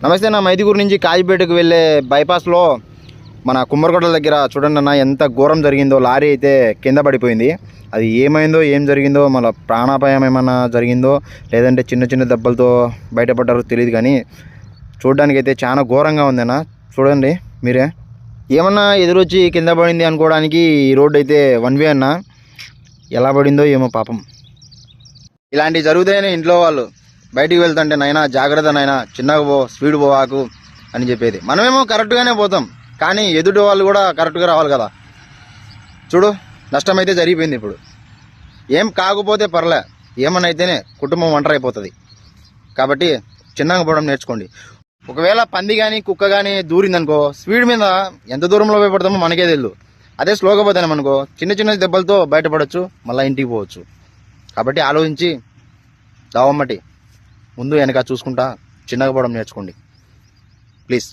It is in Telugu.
నమస్తే నా మైదుగురు నుంచి కాజిపేటకు వెళ్ళే బైపాస్లో మన కుమ్మరకొండల దగ్గర చూడండి అన్న ఎంత ఘోరం జరిగిందో. లారీ అయితే కింద పడిపోయింది. అది ఏమైందో ఏం జరిగిందో, మళ్ళీ ప్రాణాపాయం ఏమన్నా జరిగిందో లేదంటే చిన్న చిన్న దెబ్బలతో బయటపడ్డారో తెలియదు, కానీ చూడడానికి అయితే చాలా ఘోరంగా ఉందన్న. చూడండి మీరే. ఏమన్నా ఎదురొచ్చి కింద పడింది అనుకోవడానికి ఈ రోడ్డు అయితే 1 వే అన్న. ఎలా పడిందో ఏమో పాపం. ఇలాంటివి జరుగుతాయని ఇంట్లో వాళ్ళు బయటికి వెళ్తుంటే నైనా జాగ్రత్త నైనా, చిన్నగా పో, స్పీడ్ పోవాకు అని చెప్పేది. మనమేమో కరెక్ట్గానే పోతాం, కానీ ఎదుటి వాళ్ళు కూడా కరెక్ట్గా రావాలి కదా. చూడు, నష్టం అయితే జరిగిపోయింది. ఇప్పుడు ఏం కాకపోతే పర్లే, ఏమన్నా అయితేనే కుటుంబం ఒంటరైపోతుంది. కాబట్టి చిన్నగా పోవడం నేర్చుకోండి. ఒకవేళ పంది కానీ కుక్క కానీ దూరిందనుకో, స్పీడ్ మీద ఎంత దూరంలో పోయి పడతామో మనకే తెలియదు. అదే స్లోగా పోతామనుకో చిన్న చిన్న దెబ్బలతో బయటపడవచ్చు, మళ్ళీ ఇంటికి పోవచ్చు. కాబట్టి ఆలోచించి దావమ్మటి ముందు వెనక చూసుకుంటా చిన్నగా పోవడం నేర్చుకోండి ప్లీజ్.